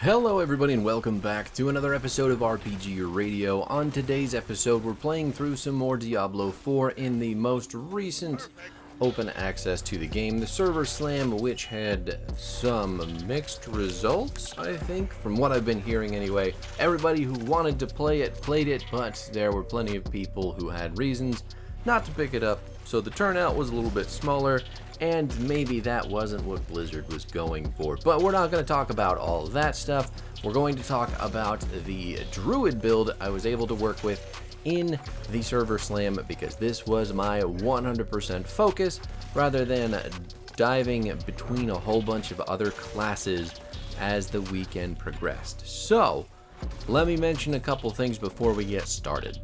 Hello everybody and welcome back to another episode of RPG Radio. On today's episode we're playing through some more Diablo 4 in the most recent open access to the game, the Server Slam, which had some mixed results, I think, from what I've been hearing anyway. Everybody who wanted to play it played it, but there were plenty of people who had reasons not to pick it up, so the turnout was a little bit smaller. And maybe that wasn't what Blizzard was going for. But we're not going to talk about all that stuff. We're going to talk about the Druid build I was able to work with in the Server Slam, because this was my 100% focus, rather than diving between a whole bunch of other classes as the weekend progressed. So, let me mention a couple things before we get started.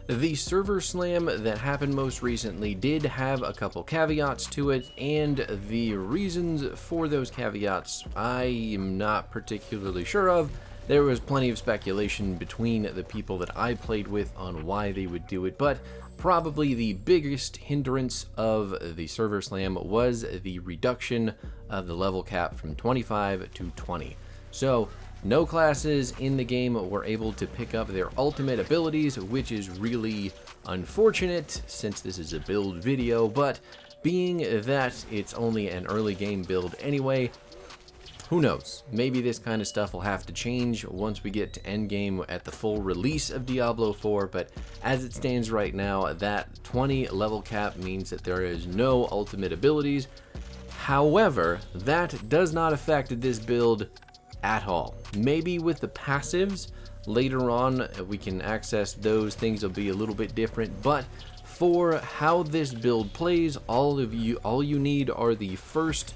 The Server Slam that happened most recently did have a couple caveats to it, and the reasons for those caveats I am not particularly sure of. There was plenty of speculation between the people that I played with on why they would do it, but probably the biggest hindrance of the Server Slam was the reduction of the level cap from 25 to 20. So, no classes in the game were able to pick up their ultimate abilities, which is really unfortunate since this is a build video, but being that it's only an early game build anyway, who knows? Maybe this kind of stuff will have to change once we get to endgame at the full release of Diablo 4, but as it stands right now, that 20 level cap means that there is no ultimate abilities. However, that does not affect this build at all. Maybe with the passives later on we can access those things, will be a little bit different, but for how this build plays, all you need are the first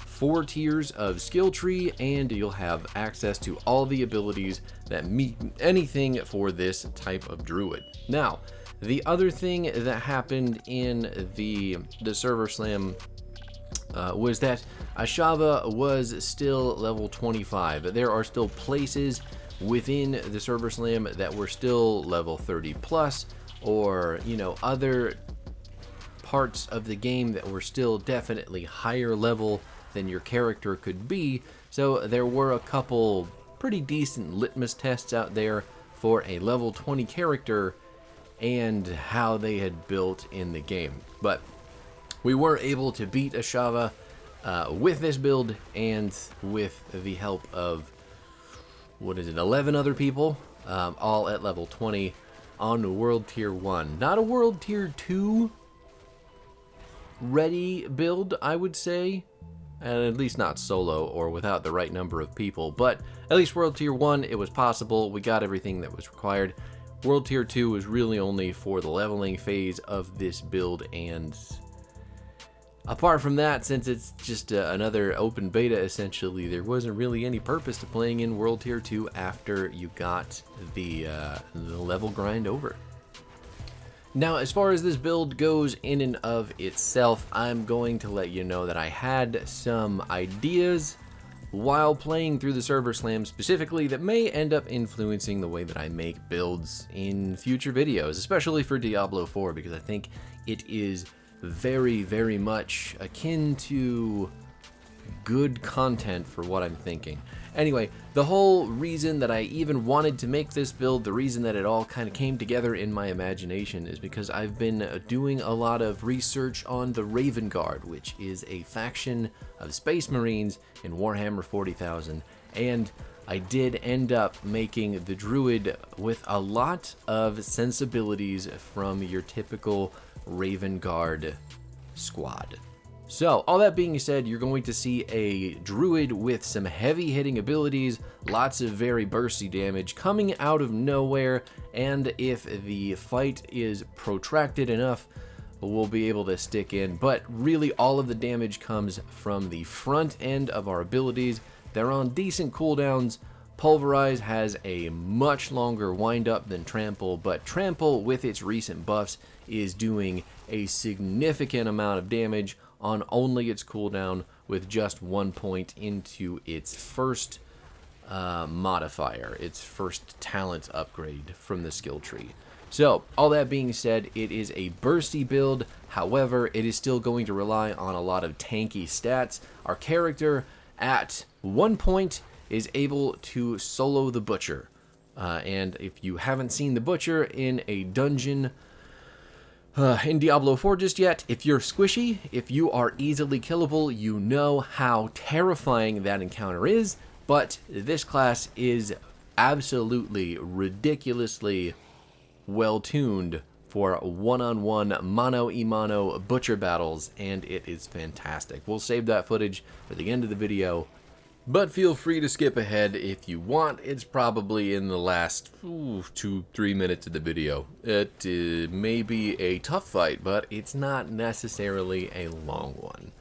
4 tiers of skill tree, and you'll have access to all the abilities that meet anything for this type of druid. Now, the other thing that happened in the Server Slam was that Ashava was still level 25. There are still places within the Server Slam that were still level 30 plus, or, other parts of the game that were still definitely higher level than your character could be. So there were a couple pretty decent litmus tests out there for a level 20 character and how they had built in the game. But we were able to beat Ashava with this build, and with the help of, 11 other people, all at level 20 on World Tier 1. Not a World Tier 2 ready build, I would say, and at least not solo or without the right number of people, but at least World Tier 1, it was possible. We got everything that was required. World Tier 2 was really only for the leveling phase of this build, and apart from that, since it's just another open beta essentially, there wasn't really any purpose to playing in World Tier 2 after you got the level grind over. Now, as far as this build goes in and of itself, I'm going to let you know that I had some ideas while playing through the Server Slam specifically that may end up influencing the way that I make builds in future videos, especially for Diablo 4, because I think it is very, very much akin to good content for what I'm thinking. Anyway, the whole reason that I even wanted to make this build, the reason that it all kind of came together in my imagination, is because I've been doing a lot of research on the Raven Guard, which is a faction of Space Marines in Warhammer 40,000, and I did end up making the Druid with a lot of sensibilities from your typical Raven Guard squad. So, all that being said, you're going to see a Druid with some heavy hitting abilities, lots of very bursty damage coming out of nowhere, and if the fight is protracted enough, we'll be able to stick in. But really, all of the damage comes from the front end of our abilities. They're on decent cooldowns. Pulverize has a much longer windup than Trample, but Trample, with its recent buffs, is doing a significant amount of damage on only its cooldown with just 1 point into its first modifier, its first talent upgrade from the skill tree. So, all that being said, it is a bursty build. However, it is still going to rely on a lot of tanky stats. Our character, at 1 point, is able to solo the Butcher. And if you haven't seen the Butcher in a dungeon in Diablo 4 just yet, if you're squishy, if you are easily killable, you know how terrifying that encounter is. But this class is absolutely ridiculously well-tuned for one-on-one mano-a-mano Butcher battles, and it is fantastic. We'll save that footage for the end of the video, but feel free to skip ahead if you want. It's probably in the last 2-3 minutes of the video. It may be a tough fight, but it's not necessarily a long one.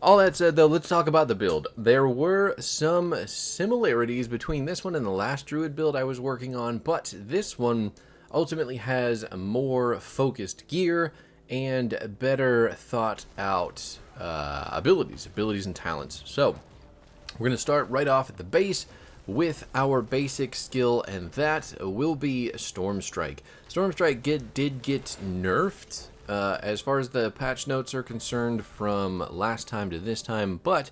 All that said, though, let's talk about the build. There were some similarities between this one and the last Druid build I was working on, but this one ultimately has more focused gear and better thought out abilities and talents. So we're going to start right off at the base with our basic skill, and that will be Storm Strike. Storm Strike did get nerfed as far as the patch notes are concerned from last time to this time, but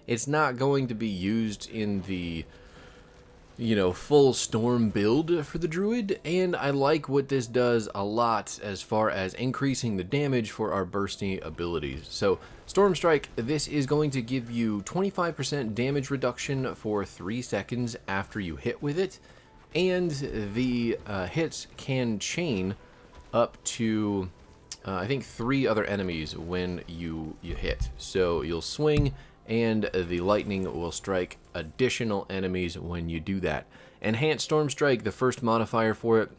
it's not going to be used in the full storm build for the Druid, and I like what this does a lot as far as increasing the damage for our bursty abilities. So Storm Strike, this is going to give you 25% damage reduction for 3 seconds after you hit with it, and the hits can chain up to I think 3 other enemies when you hit. So you'll swing, and the lightning will strike additional enemies when you do that. Enhanced Storm Strike, the first modifier for it,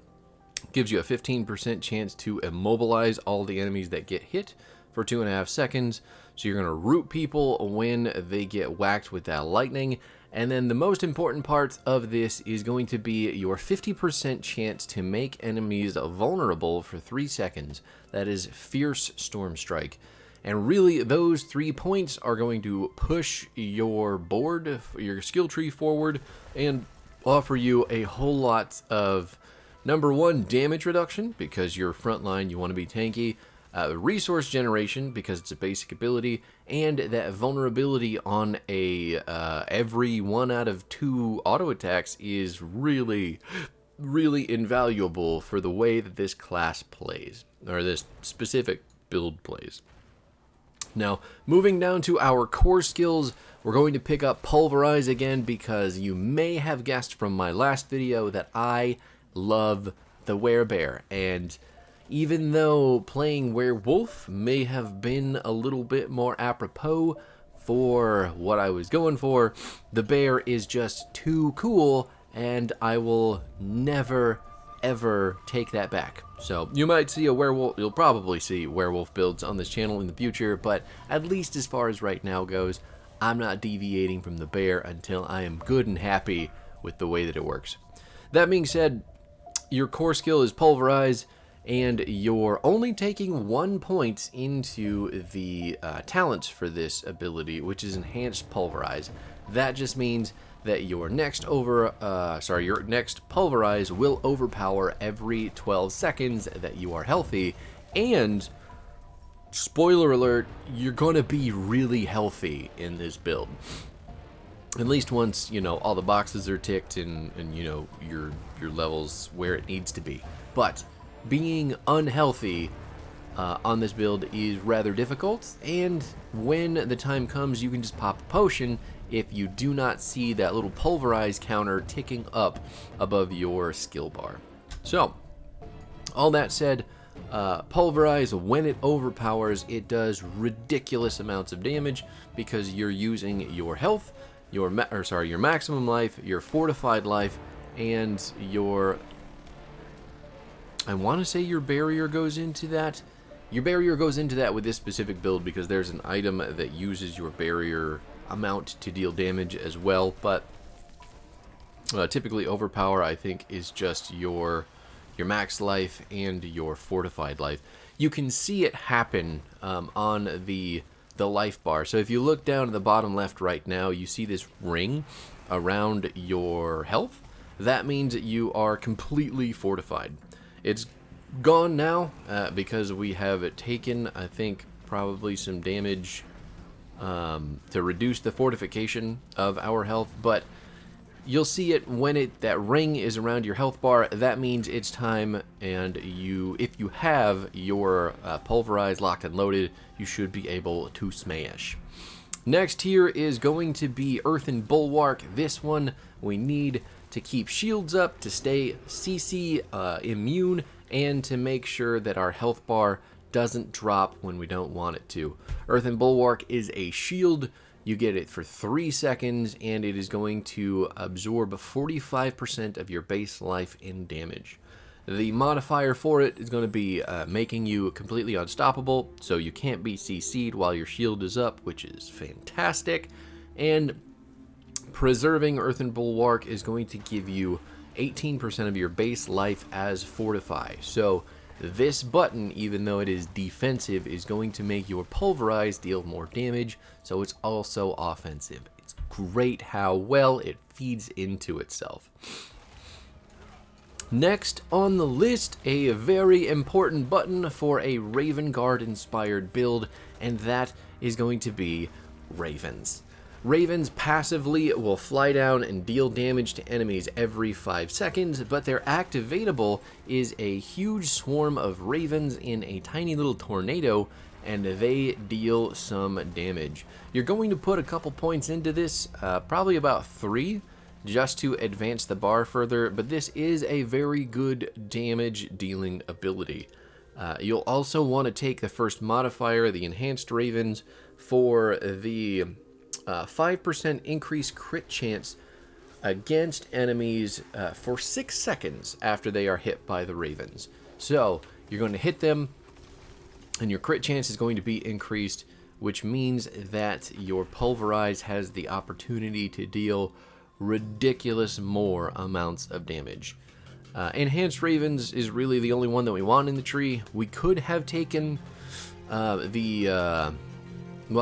gives you a 15% chance to immobilize all the enemies that get hit for 2.5 seconds. So you're going to root people when they get whacked with that lightning. And then the most important part of this is going to be your 50% chance to make enemies vulnerable for 3 seconds. That is Fierce Storm Strike. And really, those 3 points are going to push your board, your skill tree forward, and offer you a whole lot of, number one, damage reduction, because you're frontline, you want to be tanky, resource generation, because it's a basic ability, and that vulnerability on a every 1 out of 2 auto attacks is really, really invaluable for the way that this class plays, or this specific build plays. Now, moving down to our core skills, we're going to pick up Pulverize again, because you may have guessed from my last video that I love the Werebear, and even though playing Werewolf may have been a little bit more apropos for what I was going for, the bear is just too cool, and I will never ever take that back. So you might see a werewolf, you'll probably see werewolf builds on this channel in the future, but at least as far as right now goes, I'm not deviating from the bear until I am good and happy with the way that it works. That being said, your core skill is Pulverize, and you're only taking 1 point into the talents for this ability, which is Enhanced Pulverize. That just means that your next Pulverize will overpower every 12 seconds that you are healthy, and spoiler alert, you're going to be really healthy in this build. At least once, all the boxes are ticked and your level's where it needs to be. But being unhealthy on this build is rather difficult, and when the time comes, you can just pop a potion if you do not see that little Pulverize counter ticking up above your skill bar. So, all that said, Pulverize, when it overpowers, it does ridiculous amounts of damage because you're using your health, your maximum life, your fortified life, and your, I want to say your barrier goes into that. Your barrier goes into that with this specific build because there's an item that uses your barrier amount to deal damage as well, but typically overpower, I think, is just your max life and your fortified life. You can see it happen on the life bar. So if you look down at the bottom left right now, you see this ring around your health. That means that you are completely fortified. It's gone now because we have taken, I think, probably some damage to reduce the fortification of our health, but You'll see it when that ring is around your health bar. That means it's time, and if you have your pulverize locked and loaded, you should be able to smash. Next here is going to be Earthen Bulwark. This one we need to keep shields up, to stay CC immune, and to make sure that our health bar doesn't drop when we don't want it to. Earthen Bulwark is a shield. You get it for 3 seconds, and it is going to absorb 45% of your base life in damage. The modifier for it is going to be making you completely unstoppable, so you can't be CC'd while your shield is up, which is fantastic. And preserving Earthen Bulwark is going to give you 18% of your base life as Fortify. So this button, even though it is defensive, is going to make your Pulverize deal more damage, so it's also offensive. It's great how well it feeds into itself. Next on the list, a very important button for a Raven Guard inspired build, and that is going to be Ravens. Ravens passively will fly down and deal damage to enemies every 5 seconds, but their activatable is a huge swarm of ravens in a tiny little tornado, and they deal some damage. You're going to put a couple points into this, probably about 3, just to advance the bar further, but this is a very good damage dealing ability. You'll also want to take the first modifier, the Enhanced Ravens, for the 5% increased crit chance against enemies for 6 seconds after they are hit by the ravens. So you're going to hit them, and your crit chance is going to be increased, which means that your Pulverize has the opportunity to deal ridiculous more amounts of damage. Enhanced Ravens is really the only one that we want in the tree. We could have taken well,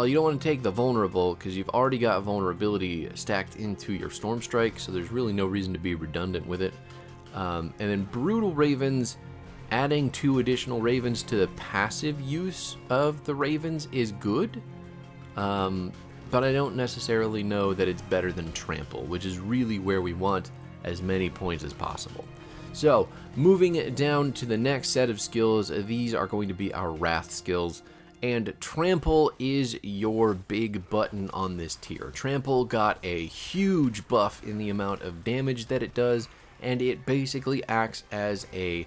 you don't want to take the Vulnerable, because you've already got Vulnerability stacked into your Storm Strike, so there's really no reason to be redundant with it. And then Brutal Ravens, adding 2 additional Ravens to the passive use of the Ravens is good, but I don't necessarily know that it's better than Trample, which is really where we want as many points as possible. So, moving down to the next set of skills, these are going to be our Wrath skills. And Trample is your big button on this tier. Trample got a huge buff in the amount of damage that it does, and it basically acts as a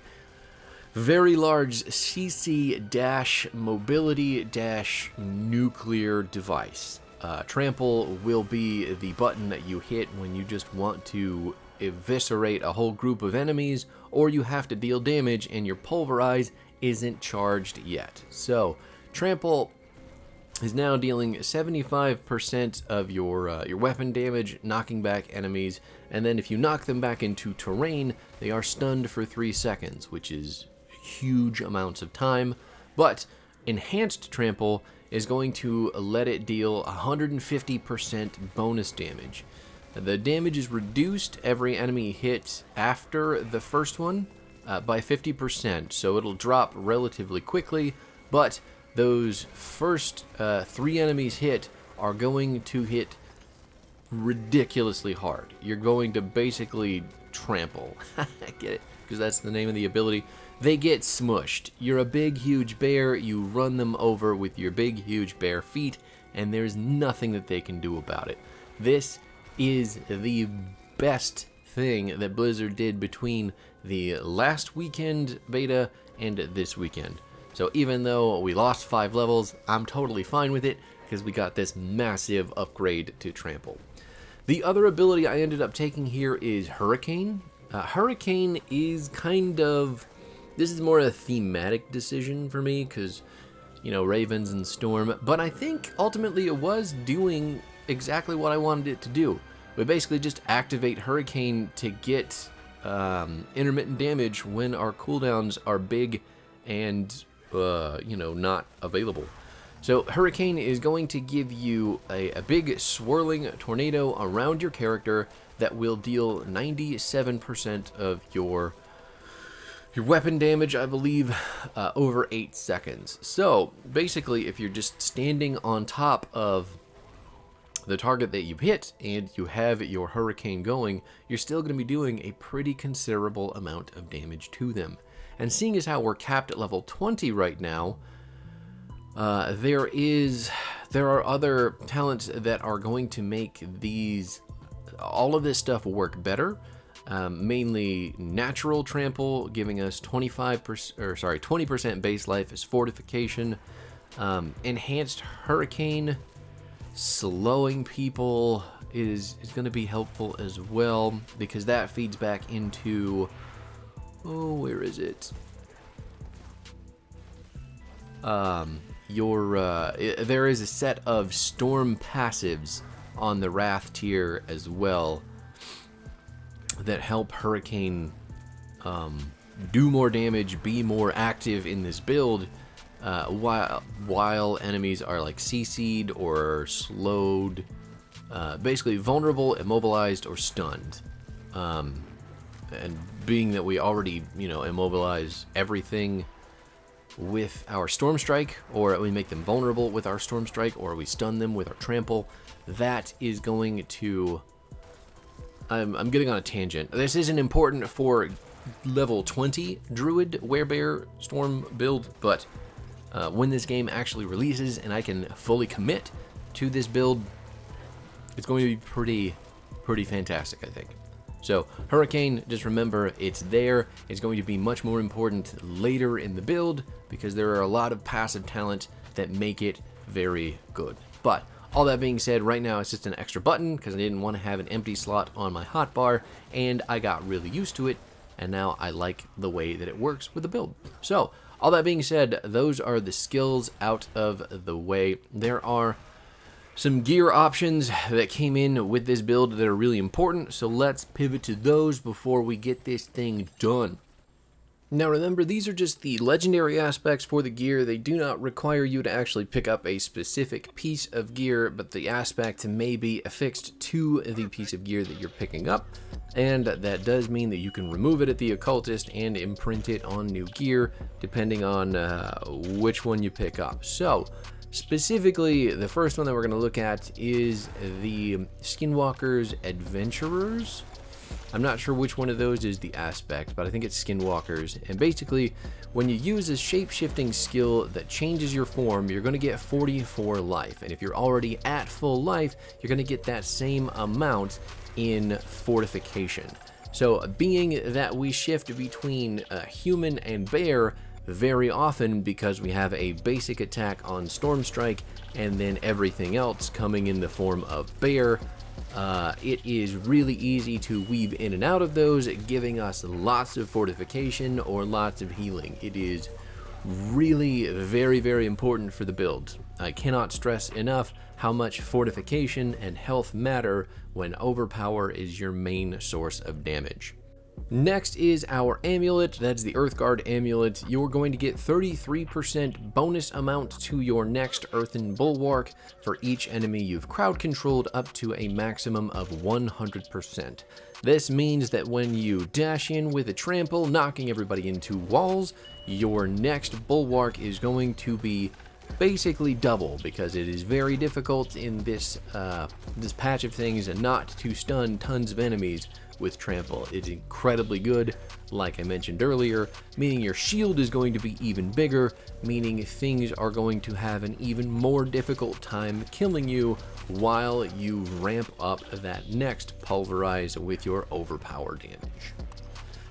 very large CC-mobility-nuclear device. Trample will be the button that you hit when you just want to eviscerate a whole group of enemies, or you have to deal damage and your Pulverize isn't charged yet. So Trample is now dealing 75% of your weapon damage, knocking back enemies, and then if you knock them back into terrain, they are stunned for 3 seconds, which is huge amounts of time. But Enhanced Trample is going to let it deal 150% bonus damage. The damage is reduced every enemy hit after the first one by 50%, so it'll drop relatively quickly, but those first 3 enemies hit are going to hit ridiculously hard. You're going to basically trample. Get it? Because that's the name of the ability. They get smushed. You're a big, huge bear. You run them over with your big, huge bear feet, and there's nothing that they can do about it. This is the best thing that Blizzard did between the last weekend beta and this weekend. So even though we lost 5 levels, I'm totally fine with it because we got this massive upgrade to Trample. The other ability I ended up taking here is Hurricane. Hurricane is kind of, this is more a thematic decision for me because, you know, Ravens and Storm, but I think ultimately it was doing exactly what I wanted it to do. We basically just activate Hurricane to get intermittent damage when our cooldowns are big and you know, not available. So Hurricane is going to give you a big swirling tornado around your character that will deal 97% of your weapon damage, I believe, over 8 seconds. So basically, if you're just standing on top of the target that you hit and you have your hurricane going, you're still going to be doing a pretty considerable amount of damage to them. And seeing as how we're capped at level 20 right now, there are other talents that are going to make all of this stuff work better. Mainly natural trample, giving us 20% base life as fortification. Enhanced hurricane, slowing people is going to be helpful as well, because that feeds back into, where is it? There is a set of storm passives on the Wrath tier as well that help Hurricane do more damage, be more active in this build, while enemies are like CC'd or slowed, basically vulnerable, immobilized, or stunned. And being that we already, immobilize everything with our Storm Strike, or we make them vulnerable with our Storm Strike, or we stun them with our Trample, that is going to... I'm getting on a tangent. This isn't important for level 20 Druid Werebear Storm build, but when this game actually releases and I can fully commit to this build, it's going to be pretty fantastic, I think. So Hurricane, just remember, it's there. It's going to be much more important later in the build because there are a lot of passive talent that make it very good. But all that being said, right now it's just an extra button because I didn't want to have an empty slot on my hotbar, and I got really used to it, and now I like the way that it works with the build. So all that being said, those are the skills out of the way. There are some gear options that came in with this build that are really important, so let's pivot to those before we get this thing done. Now remember, these are just the legendary aspects for the gear. They do not require you to actually pick up a specific piece of gear, but the aspect may be affixed to the piece of gear that you're picking up, and that does mean that you can remove it at the occultist and imprint it on new gear, depending on which one you pick up. So specifically, the first one that we're going to look at is the Skinwalker's Adventurers. I'm not sure which one of those is the aspect, but I think it's Skinwalkers. And basically, when you use a shape-shifting skill that changes your form, you're going to get 44 life. And if you're already at full life, you're going to get that same amount in fortification. So being that we shift between human and bear very often because we have a basic attack on Storm Strike and then everything else coming in the form of bear, it is really easy to weave in and out of those, giving us lots of fortification or lots of healing. It is really very, very important for the build. I cannot stress enough how much fortification and health matter when overpower is your main source of damage. Next is our amulet. That's the Earthguard amulet. You're going to get 33% bonus amount to your next earthen bulwark for each enemy you've crowd controlled, up to a maximum of 100%. This means that when you dash in with a trample, knocking everybody into walls, your next bulwark is going to be basically double, because it is very difficult in this patch of things not to stun tons of enemies with trample. It's incredibly good, like I mentioned earlier, meaning your shield is going to be even bigger, meaning things are going to have an even more difficult time killing you while you ramp up that next pulverize with your overpower damage.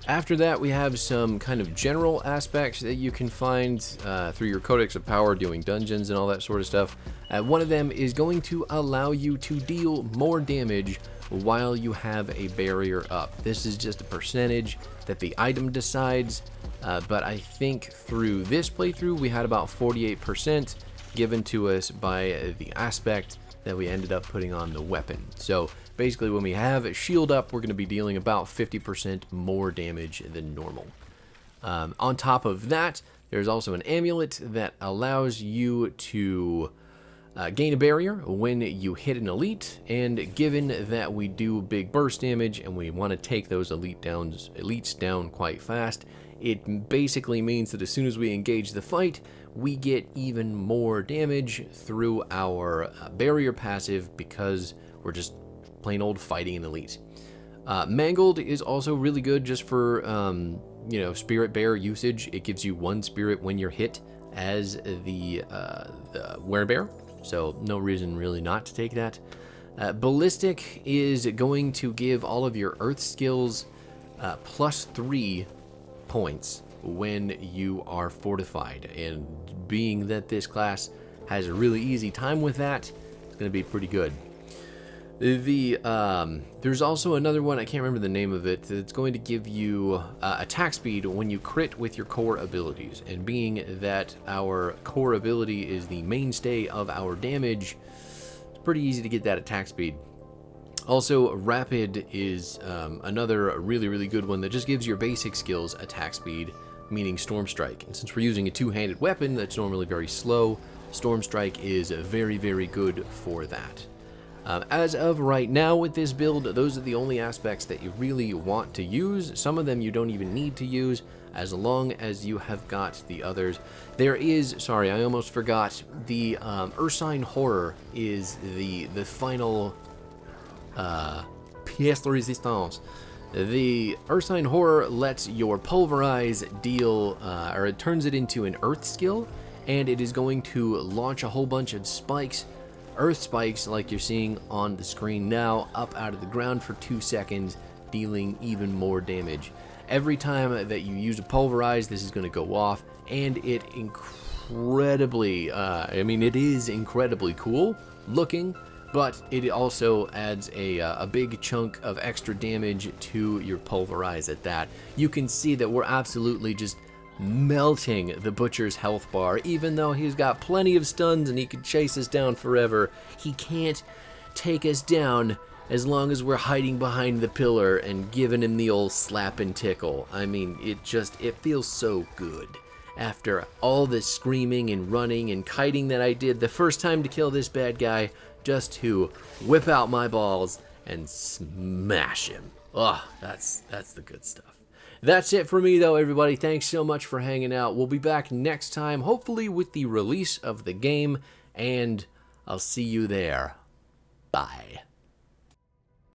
After that, we have some kind of general aspects that you can find through your Codex of Power, doing dungeons and all that sort of stuff. One of them is going to allow you to deal more damage while you have a barrier up. This is just a percentage that the item decides, but I think through this playthrough we had about 48% given to us by the aspect that we ended up putting on the weapon. So basically, when we have a shield up, we're going to be dealing about 50% more damage than normal. On top of that, there's also an amulet that allows you to gain a barrier when you hit an elite, and given that we do big burst damage and we want to take those elites down quite fast, it basically means that as soon as we engage the fight, we get even more damage through our barrier passive because we're just plain old fighting an elite. Mangled is also really good just for, you know, spirit bear usage. It gives you 1 spirit when you're hit as the werebear, so no reason really not to take that. Ballistic is going to give all of your earth skills +3 points when you are fortified, and being that this class has a really easy time with that, it's going to be pretty good. There's also another one, I can't remember the name of it, that's going to give you attack speed when you crit with your core abilities, and being that our core ability is the mainstay of our damage, it's pretty easy to get that attack speed. Also, Rapid is another really good one that just gives your basic skills attack speed, meaning Storm Strike. And since we're using a two-handed weapon that's normally very slow, Storm Strike is very good for that. As of right now with this build, those are the only aspects that you really want to use. Some of them you don't even need to use, as long as you have got the others. There is, sorry, I almost forgot, the Ursine Horror is the final pièce de résistance. The Ursine Horror lets your Pulverize deal, or it turns it into an Earth skill, and it is going to launch a whole bunch of spikes, Earth spikes like you're seeing on the screen now, up out of the ground for 2 seconds, dealing even more damage. Every time that you use a Pulverize, this is going to go off, and it incredibly, it is incredibly cool looking, but it also adds a big chunk of extra damage to your Pulverize at that. You can see that we're absolutely just melting the Butcher's health bar. Even though he's got plenty of stuns and he can chase us down forever, he can't take us down as long as we're hiding behind the pillar and giving him the old slap and tickle. I mean, it feels so good. After all this screaming and running and kiting that I did the first time to kill this bad guy, just to whip out my balls and smash him. Oh, that's the good stuff. That's it for me, though, everybody. Thanks so much for hanging out. We'll be back next time, hopefully with the release of the game, and I'll see you there. Bye.